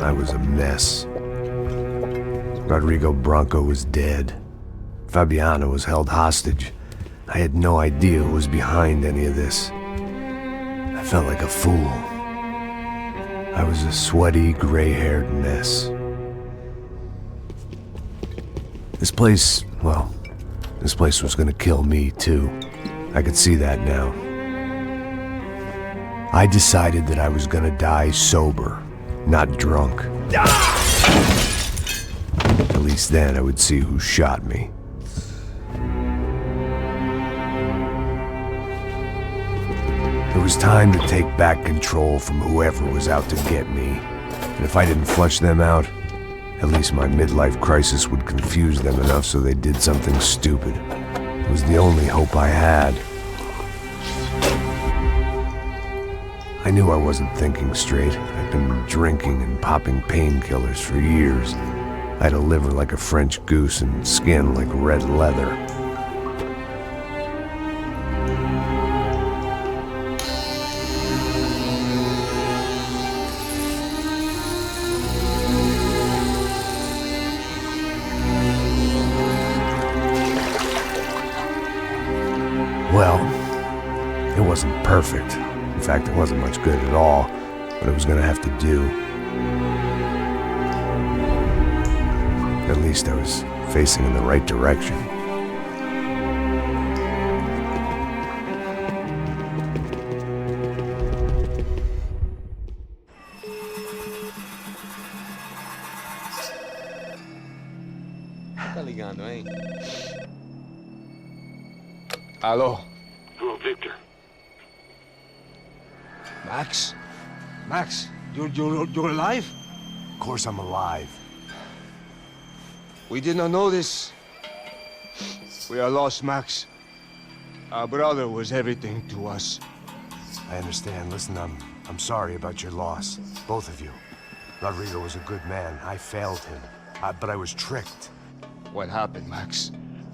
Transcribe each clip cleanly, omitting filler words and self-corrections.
I was a mess. Rodrigo Branco was dead. Fabiana was held hostage. I had no idea who was behind any of this. I felt like a fool. I was a sweaty, gray-haired mess. This place was gonna kill me, too. I could see that now. I decided that I was gonna die sober, not drunk. At least then I would see who shot me. It was time to take back control from whoever was out to get me. And if I didn't flush them out, at least my midlife crisis would confuse them enough so they did something stupid. It was the only hope I had. I knew I wasn't thinking straight. I'd been drinking and popping painkillers for years. I had a liver like a French goose and skin like red leather. Well, it wasn't perfect. In fact, it wasn't much good at all, but it was gonna have to do. At least I was facing in the right direction. Tá ligando, hein? Alô? Hello, Victor. Max? Max, you're alive? Of course I'm alive. We did not know this. We are lost, Max. Our brother was everything to us. I understand. Listen, I'm sorry about your loss. Both of you. Rodrigo was a good man. I failed him. But I was tricked. What happened, Max?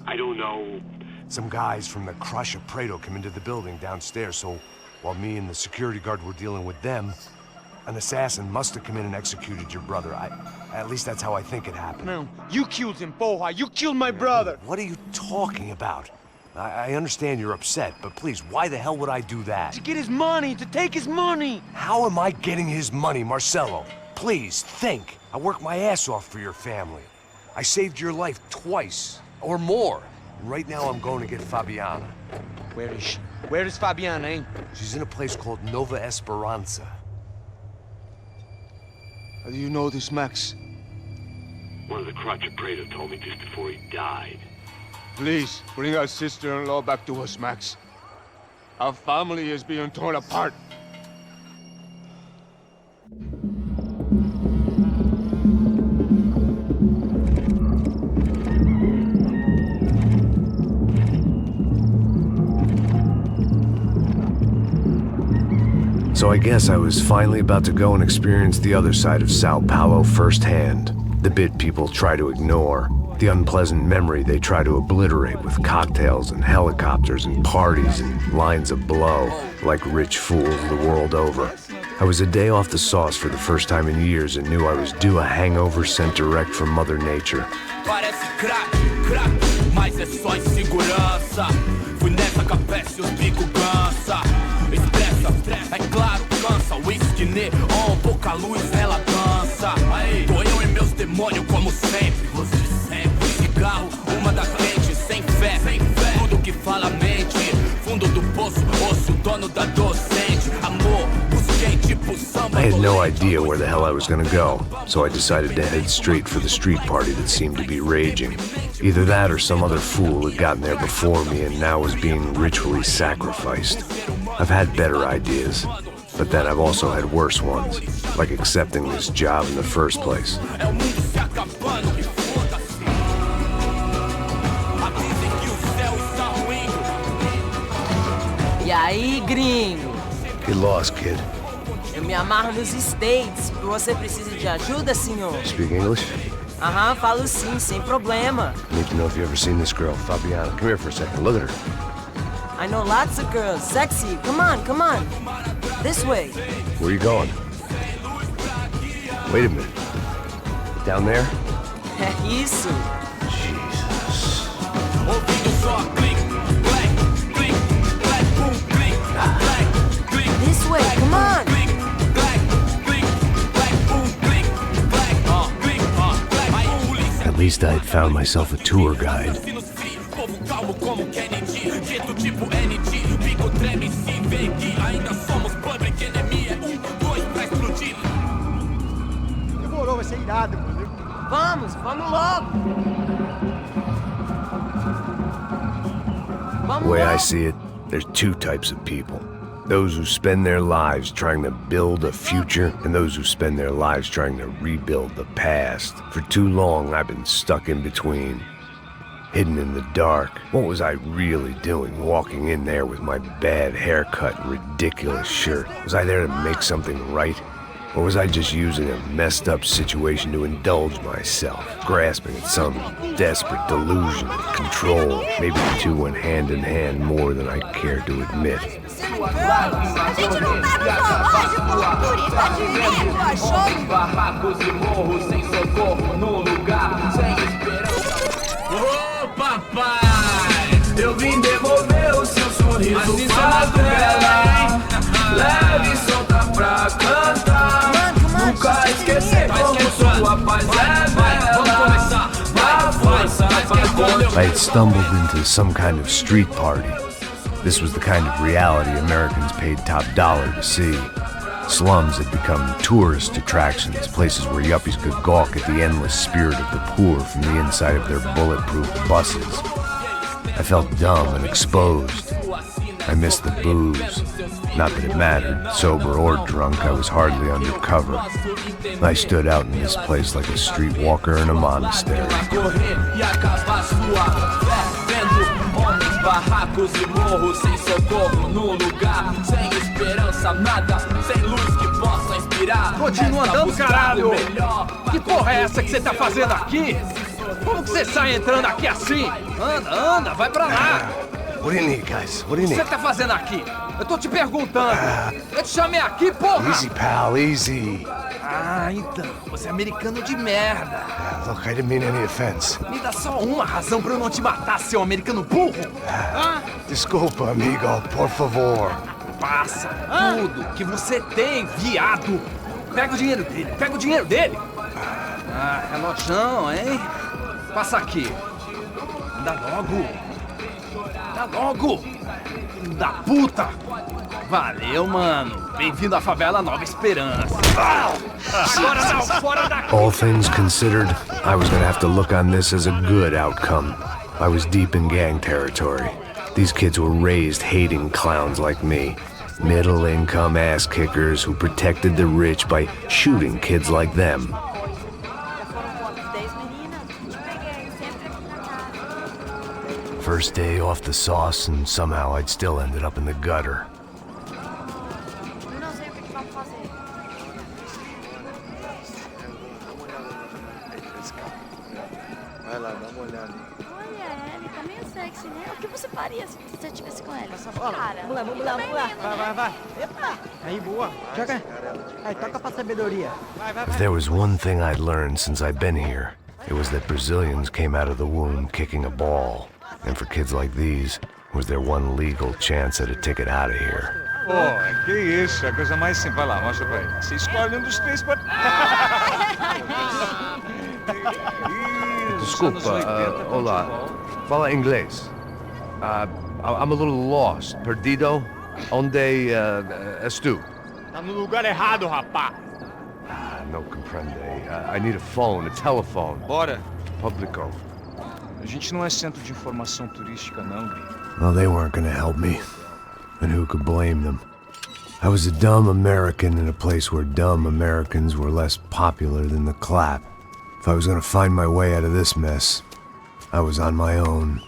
I don't know. Some guys from the Crush of Prado came into the building downstairs, so while me and the security guard were dealing with them, an assassin must have come in and executed your brother. At least that's how I think it happened. No, you killed him, Porra. You killed my brother. What are you talking about? I understand you're upset, but please, why the hell would I do that? To get his money, to take his money. How am I getting his money, Marcelo? Please, think. I worked my ass off for your family. I saved your life twice, or more. And right now I'm going to get Fabiana. Where is she? Where is Fabiana, eh? She's in a place called Nova Esperanza. How do you know this, Max? One of the Crotch of Prado told me just before he died. Please, bring our sister-in-law back to us, Max. Our family is being torn apart. So I guess I was finally about to go and experience the other side of Sao Paulo firsthand. The bit people try to ignore. The unpleasant memory they try to obliterate with cocktails and helicopters and parties and lines of blow, like rich fools the world over. I was a day off the sauce for the first time in years and knew I was due a hangover sent direct from Mother Nature. Parece crack, mas é só insegurança. Fui nessa capeste, os bico cansa. Expressa, é claro, cansa. Whisky neon, pouca luz, ela dança. Tô eu e meus demônios como sempre. Você sempre. Cigarro, uma das lentes, sem fé. Tudo que fala mente. Fundo do poço, osso, dono da docente. Amor, busquei tipo samba. I had no idea where the hell I was gonna go, so I decided to head straight for the street party that seemed to be raging. Either that or some other fool had gotten there before me and now was being ritually sacrificed. I've had better ideas, but then I've also had worse ones, like accepting this job in the first place. E aí, gringo? Get lost, kid. Eu me amarro nos States. Você precisa de ajuda, senhor? Speak English? Aham, falo sim, sem problema. I need to know if you've ever seen this girl, Fabiana. Come here for a second. Look at her. I know lots of girls. Sexy. Come on, come on. This way. Where are you going? Wait a minute. Down there? É isso. Jesus. Ouvindo só click, clack, click, clack, boom, click, clack, click. This way, come on. Click, clack, click, clack, boom, click, clack, click, clack. Aí polícia. At least I had found myself a tour guide. Povo calmo como Kennedy, jeito tipo ND, bico treme se vê que ainda somos public enemy. É 1, 2 pra explodir. Demorou, vai ser irado, mano. Vamos logo. The way I see it, there's two types of people. Those who spend their lives trying to build a future, and those who spend their lives trying to rebuild the past. For too long, I've been stuck in between. Hidden in the dark. What was I really doing walking in there with my bad haircut and ridiculous shirt? Was I there to make something right? Or was I just using a messed up situation to indulge myself, grasping at some desperate delusion of control? Maybe the two went hand in hand more than I care to admit. A gente não tá no zoológico, turista de medo, achou? Barracos e morros sem socorro no lugar sem esperança. Ô papai, eu vim devolver o seu sorriso pra tela. Leve e solta pra cantar. Nunca esquecer como sua paz é bela. Dá força pra I had stumbled into some kind of street party. This was the kind of reality Americans paid top dollar to see. Slums had become tourist attractions, places where yuppies could gawk at the endless spirit of the poor from the inside of their bulletproof buses. I felt dumb and exposed. I missed the booze. Not that it mattered, sober or drunk, I was hardly undercover. I stood out in this place like a streetwalker in a monastery. Barracos e morros sem socorro no lugar sem esperança, nada, sem luz que possa inspirar. Continua andando, caralho! Que porra é essa que você tá fazendo aqui? Como que você sai entrando aqui assim? Anda, vai pra lá! What do you need, guys? What do you O que need? você tá fazendo aqui? Eu tô te perguntando! Eu te chamei aqui, porra! Easy, pal, easy. Ah, então, você é americano de merda! Look, I didn't mean any offense. Me dá só uma razão pra eu não te matar, seu americano burro! Desculpa, amigo, por favor. Passa tudo que você tem, viado! Pega o dinheiro dele! Ah, relojão, hein? Passa aqui! Dá logo! Filho da puta! Valeu, mano! Bem-vindo à favela Nova Esperança! Agora não, fora daqui! All things considered, I was gonna have to look on this as a good outcome. I was deep in gang territory. These kids were raised hating clowns like me. Middle-income ass-kickers who protected the rich by shooting kids like them. First day off the sauce, and somehow I'd still ended up in the gutter. Vai lá, dá uma olhada. Olha, ele tá meio sexy, né? O que você faria se você estivesse com ele? Cara, vamos lá. Vai. Epa! Aí, boa. Joga. Aí, toca pra sabedoria. If there was one thing I'd learned since I'd been here, it was that Brazilians came out of the womb kicking a ball. And for kids like these, was their one legal chance at a ticket out of here. Pô, que isso, é a coisa mais simples. Vai lá, mostra pra ele. Você escolhe dos três pra... Desculpa, olá. Fala inglês. I'm a little lost. Perdido? Onde és tu? Tá no lugar errado, rapá. No comprende. I need a phone, a telephone. Bora. Publico. A gente não é centro de informação turística, não, Gui. Well, they weren't gonna help me. And who could blame them? I was a dumb American in a place where dumb Americans were less popular than the clap. If I was gonna find my way out of this mess, I was on my own.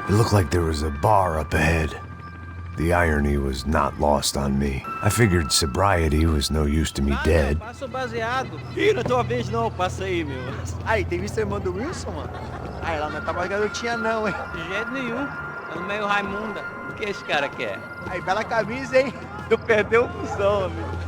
It looked like there was a bar up ahead. The irony was not lost on me. I figured sobriety was no use to me dead. Passa o baseado. Ih, não é tua vez não, passa aí, meu. Aí, tem visto a irmã do Wilson, mano? Ah, ela não tá mais garotinha não, hein? De jeito nenhum. Ela é meio Raimunda. O que esse cara quer? Aí, bela camisa, hein? Tu perdeu o fusão, amigo.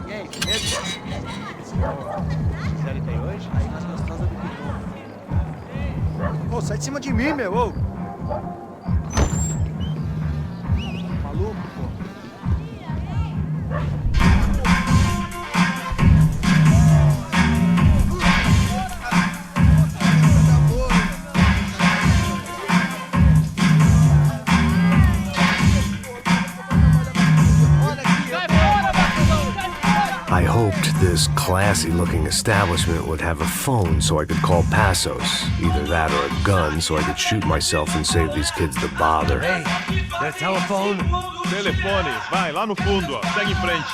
E aí, beleza? Sério tem hoje? Aí nas gostosas do Pinhão. Ô, sai de cima de mim, meu, ô! Maluco, pô. I hoped this classy-looking establishment would have a phone so I could call Passos. Either that or a gun so I could shoot myself and save these kids the bother. Hey, their telephone? Telefone, vai, lá no fundo, ó. Segue em frente.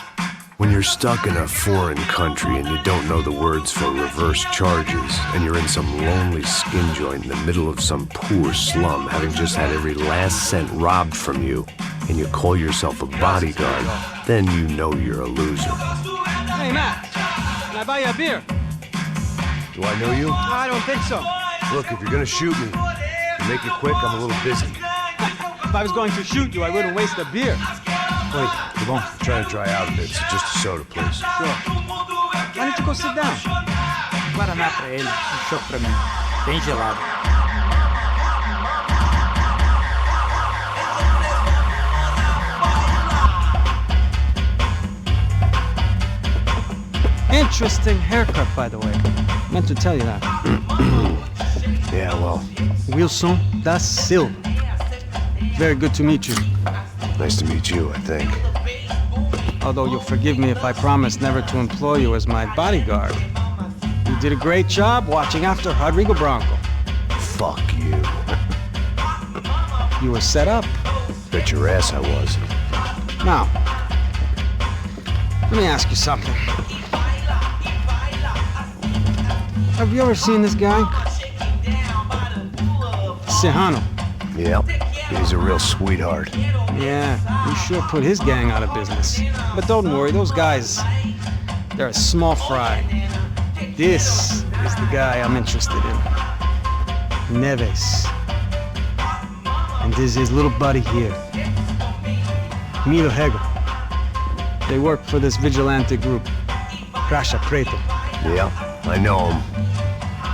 When you're stuck in a foreign country and you don't know the words for reverse charges, and you're in some lonely skin joint in the middle of some poor slum, having just had every last cent robbed from you, and you call yourself a bodyguard, then you know you're a loser. Hey, Matt, can I buy you a beer? Do I know you? I don't think so. Look, if you're gonna shoot me, to make it quick, I'm a little busy. If I was going to shoot you, I wouldn't waste a beer. Wait, come on. I'm trying to dry out a bit, so just a soda, please. Sure. Why don't you go sit down? Guaraná pra ele, chopp pra mim. Bem gelado. Interesting haircut, by the way. Meant to tell you that. Yeah, well, Wilson da Silva. Very good to meet you. nice to meet you, I think. Although you'll forgive me if I promise never to employ you as my bodyguard. You did a great job watching after Rodrigo Branco. Fuck you. You were set up. Bet your ass I was. Now, let me ask you something. Have you ever seen this guy? Serrano. Yep, he's a real sweetheart. Yeah, he sure put his gang out of business. But don't worry, those guys, they're a small fry. This is the guy I'm interested in. Neves. And this is his little buddy here. Milo Hegel. They work for this vigilante group, Crasha Preto. Yeah, I know him.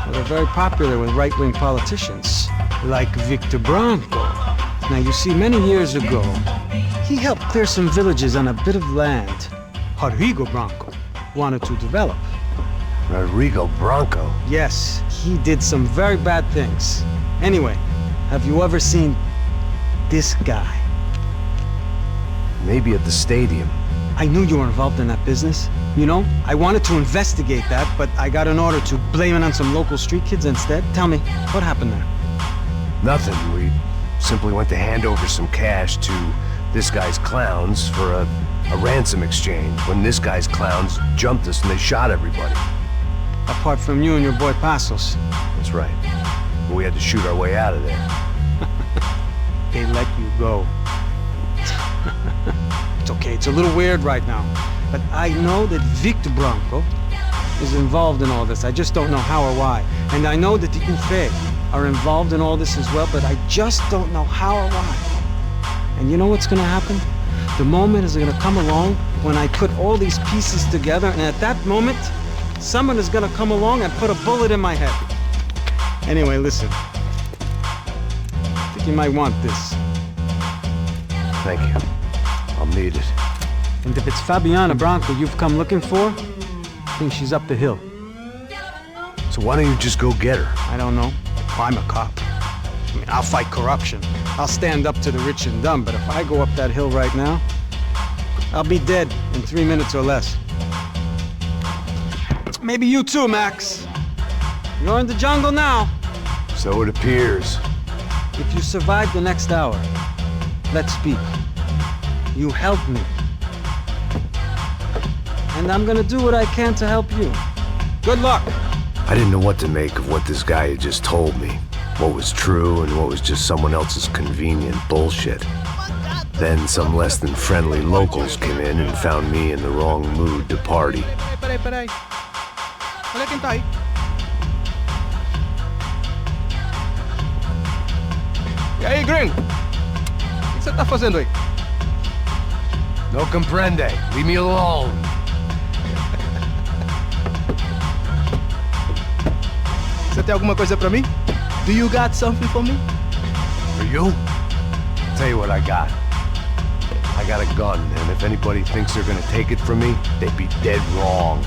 Well, they're very popular with right-wing politicians, like Victor Branco. Now, you see, many years ago, he helped clear some villages on a bit of land Rodrigo Branco wanted to develop. Rodrigo Branco? Yes, he did some very bad things. Anyway, have you ever seen this guy? Maybe at the stadium. I knew you were involved in that business. You know, I wanted to investigate that, but I got an order to blame it on some local street kids instead. Tell me, what happened there? Nothing. We simply went to hand over some cash to this guy's clowns for a ransom exchange when this guy's clowns jumped us and they shot everybody. Apart from you and your boy Passos. That's right. We had to shoot our way out of there. They let you go. It's okay, it's a little weird right now. But I know that Victor Branco is involved in all this. I just don't know how or why. And I know that the UFE are involved in all this as well, but I just don't know how or why. And you know what's gonna happen? The moment is gonna come along when I put all these pieces together, and at that moment, someone is gonna come along and put a bullet in my head. Anyway, listen. I think you might want this. Thank you. I'll need it. And if it's Fabiana Branco you've come looking for, I think she's up the hill. So why don't you just go get her? I don't know. I'm a cop. I mean, I'll fight corruption. I'll stand up to the rich and dumb, but if I go up that hill right now, I'll be dead in 3 minutes or less. Maybe you too, Max. You're in the jungle now. So it appears. If you survive the next hour, let's speak. You help me. And I'm gonna do what I can to help you. Good luck. I didn't know what to make of what this guy had just told me. What was true and what was just someone else's convenient bullshit. Then some less than friendly locals came in and found me in the wrong mood to party. Peraí. Olha quem tá aí. E aí, gringo? O que você tá fazendo aí? No comprende. Leave me alone. Você tem alguma coisa pra mim? Do you got something for me? For you? Tell you what I got. I got a gun, and if anybody thinks they're gonna take it from me, they'd be dead wrong.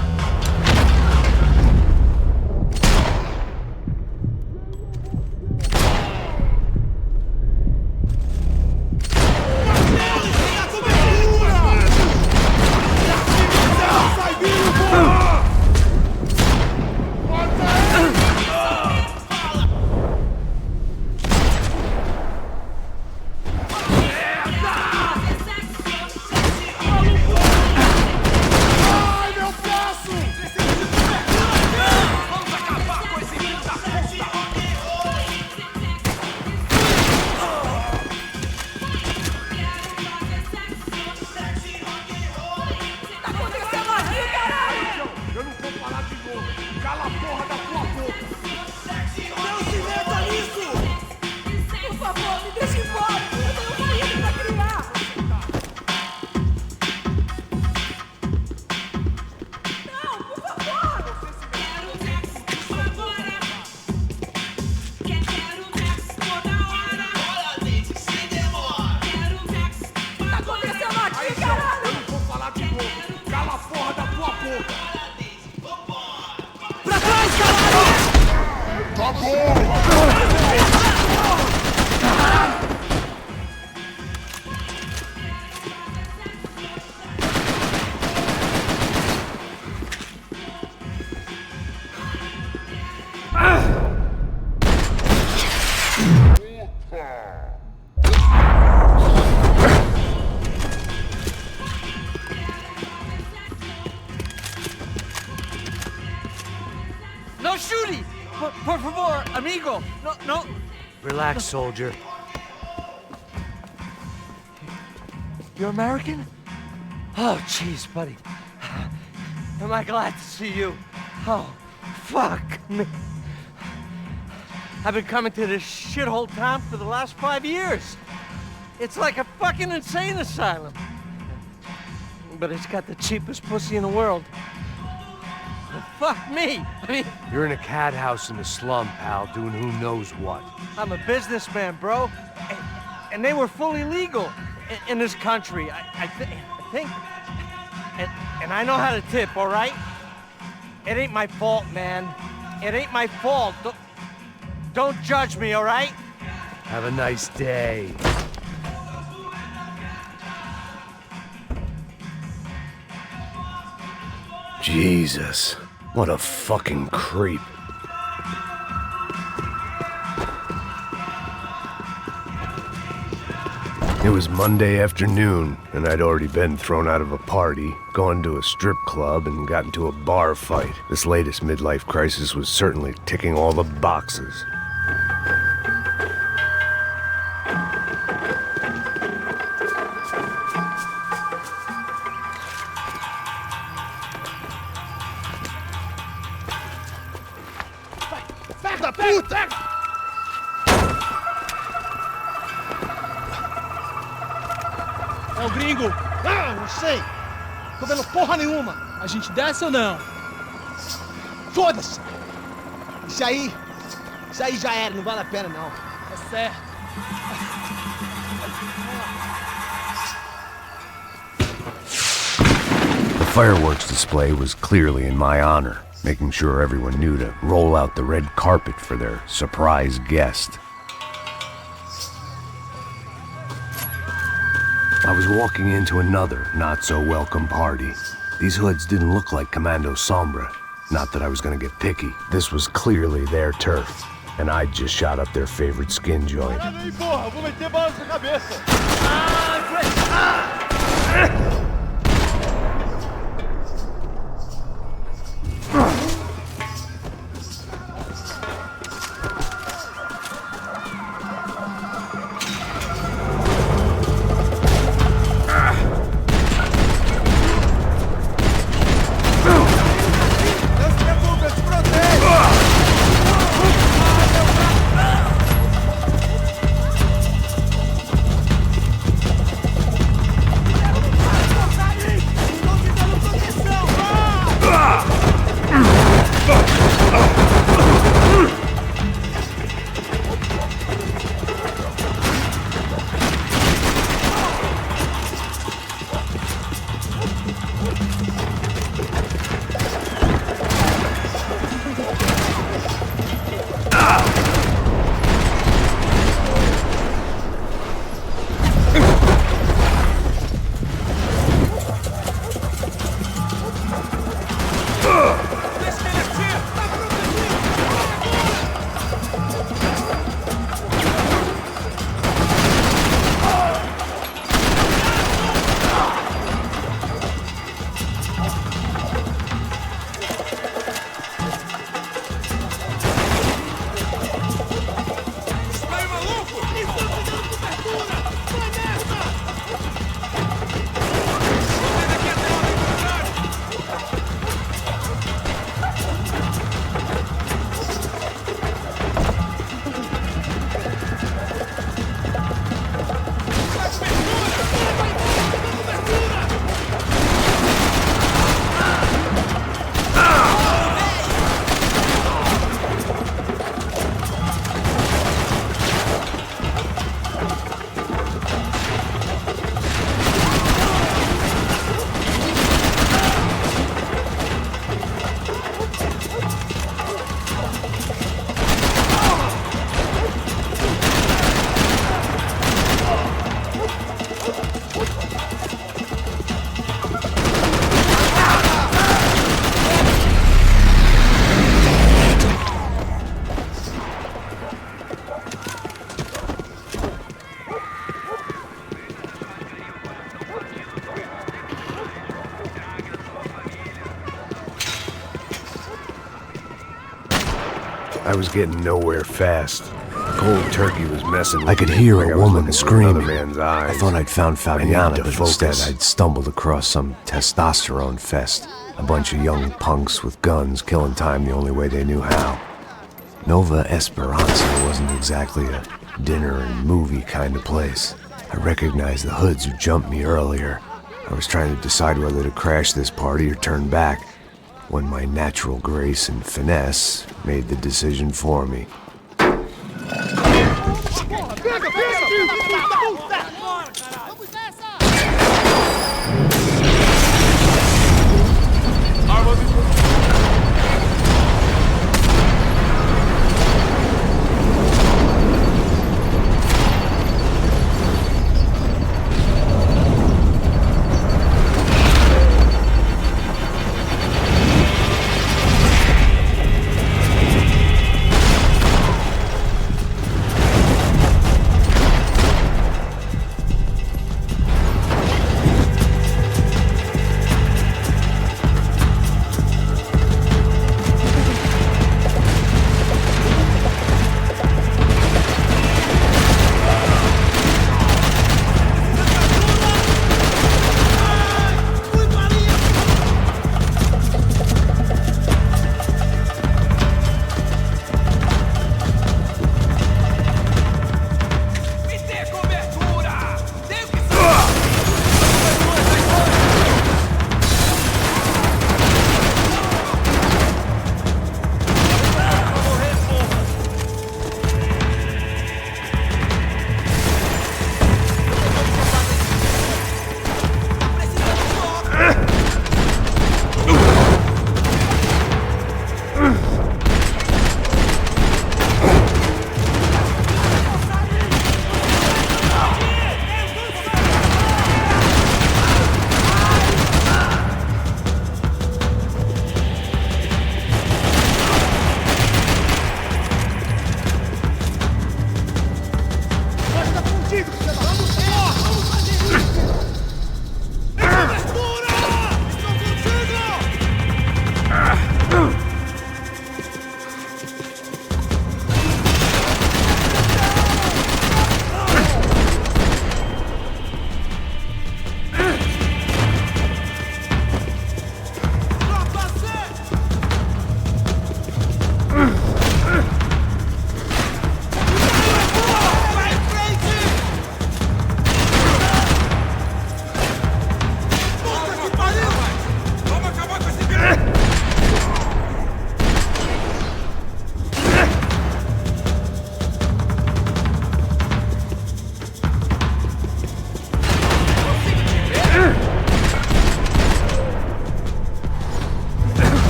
No shooting! Por favor, amigo! No. Relax, soldier. You're American? Oh, jeez, buddy. Am I glad to see you? Oh, fuck me. I've been coming to this shithole town for the last 5 years. It's like a fucking insane asylum. But it's got the cheapest pussy in the world. Fuck me! I mean... You're in a cat house in the slum, pal, doing who knows what. I'm a businessman, bro. And they were fully legal in this country. I think... And I know how to tip, all right? It ain't my fault, man. It ain't my fault. Don't judge me, all right? Have a nice day. Jesus, what a fucking creep. It was Monday afternoon, and I'd already been thrown out of a party, gone to a strip club, and got into a bar fight. This latest midlife crisis was certainly ticking all the boxes. Da puta! É o gringo! Ah, não sei! Tô vendo porra nenhuma! A gente desce ou não? Foda-se! Isso aí já era, não vale a pena não. É certo. The fireworks display was clearly in my honor, making sure everyone knew to roll out the red carpet for their surprise guest. I was walking into another not-so-welcome party. These hoods didn't look like Commando Sombra. Not that I was gonna get picky. This was clearly their turf, and I'd just shot up their favorite skin joint. I was getting nowhere fast. Cold turkey was messing with me. I could hear like a I was woman looking through screaming. another man's eyes. I thought I'd found Fabiana, to but focus. instead I'd stumbled across some testosterone fest. A bunch of young punks with guns killing time the only way they knew how. Nova Esperanza wasn't exactly a dinner and movie kind of place. I recognized the hoods who jumped me earlier. I was trying to decide whether to crash this party or turn back, when my natural grace and finesse made the decision for me.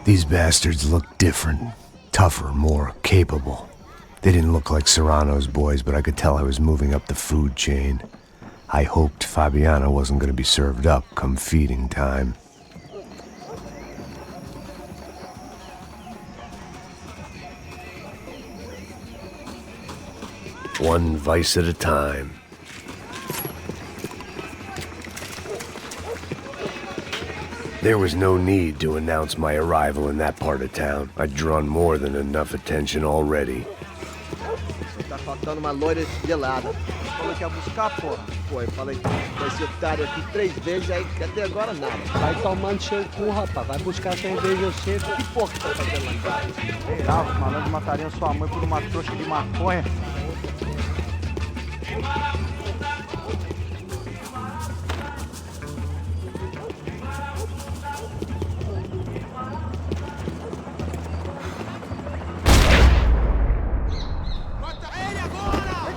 These bastards looked different, tougher, more capable. They didn't look like Serrano's boys, but I could tell I was moving up the food chain. I hoped Fabiana wasn't going to be served up come feeding time. One vice at a time. There was no need to announce my arrival in that part of town. I'd drawn more than enough attention already. assaltando uma loira gelada. Falou que ia buscar, porra. Pô, eu falei que esse otário aqui 3 vezes, aí até agora nada. Vai tomando seu cu, rapaz. Vai buscar cerveja cedo. Que porra que tá fazendo lá em casa? Sei lá, os malandros matariam sua mãe por uma trouxa de maconha.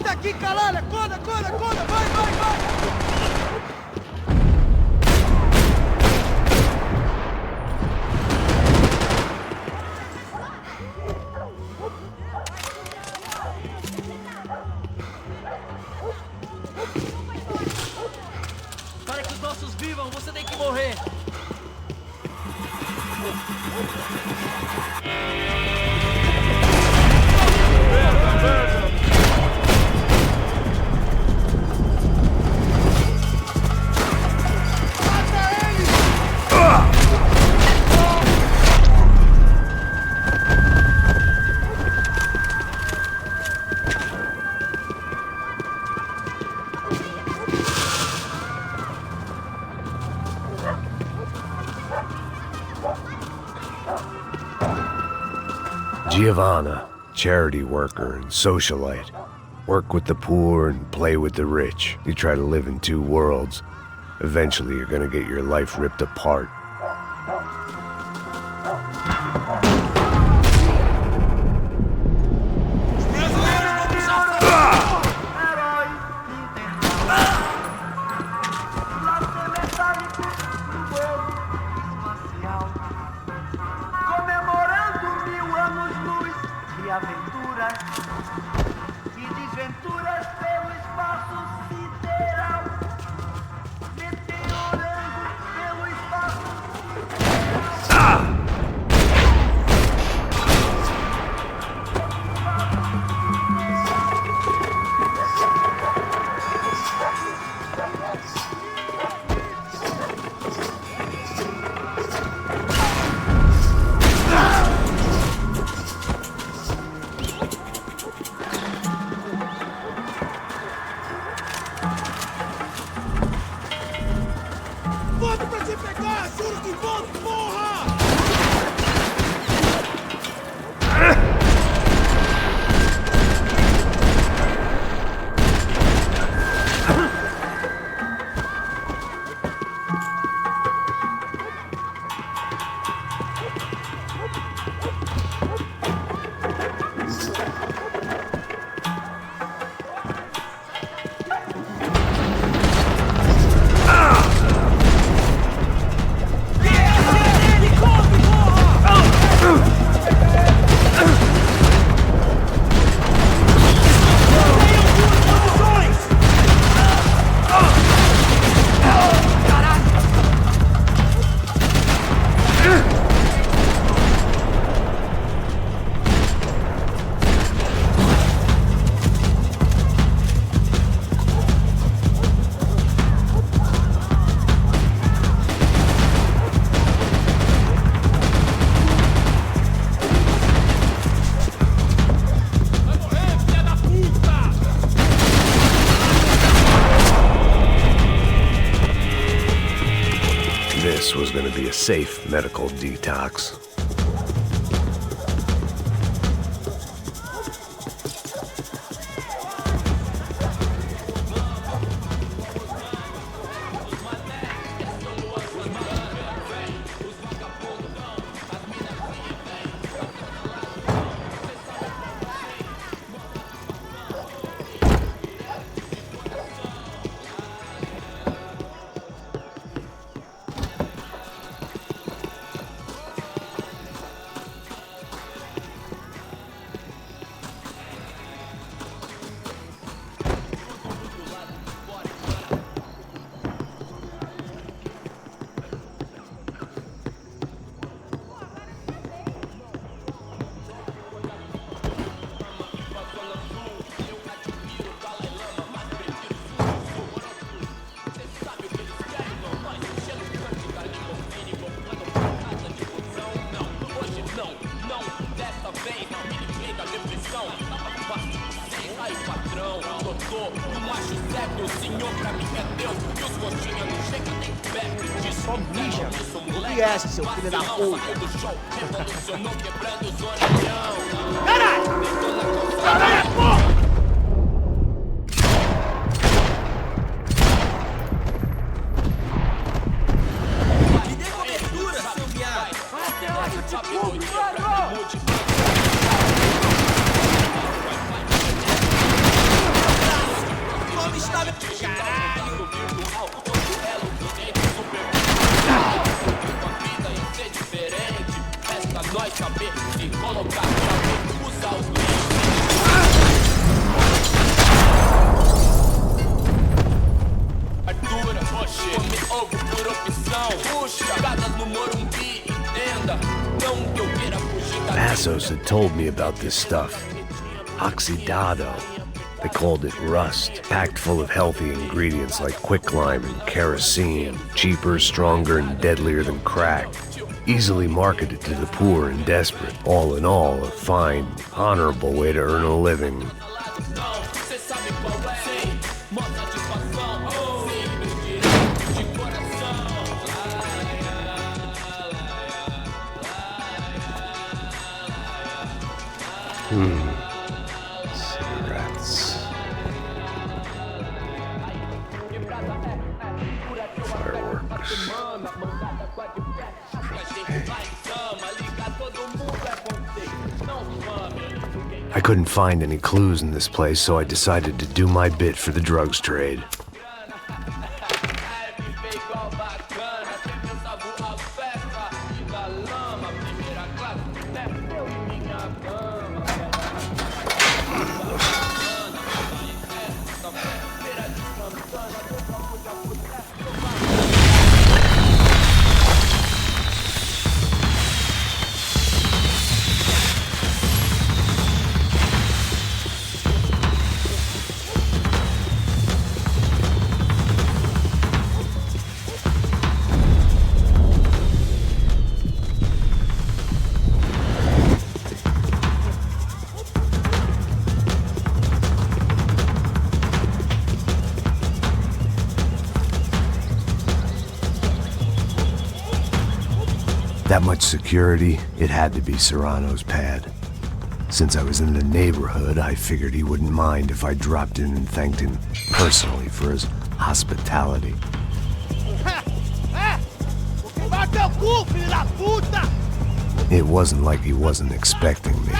Aqui, caralho! Acorda, acorda, acorda! Vai, vai, vai! Para que os nossos vivam, você tem que morrer! Giovanna, charity worker and socialite. Work with the poor and play with the rich. You try to live in 2 worlds. Eventually, you're gonna get your life ripped apart. Volta pra te pegar! Juro que volto, porra! This was going to be a safe medical detox. Só mija. O que é esse, seu filho da puta? Caralho, porra! Nós saber se colocar, saber usar o lixo. Artura, oxe, come ovo por opção. Puxa, pegadas no Morumbi, entenda. Não que eu queira fugir da Passos had told me about this stuff. Oxidado. They called it rust, packed full of healthy ingredients like quicklime and kerosene, cheaper, stronger, and deadlier than crack. Easily marketed to the poor and desperate. All in all, a fine, honorable way to earn a living. Cigarettes. Fireworks. I couldn't find any clues in this place, so I decided to do my bit for the drugs trade. That much security, it had to be Serrano's pad. Since I was in the neighborhood, I figured he wouldn't mind if I dropped in and thanked him personally for his hospitality. It wasn't like he wasn't expecting me.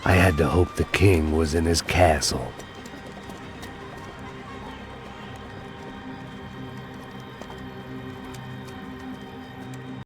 I had to hope the king was in his castle.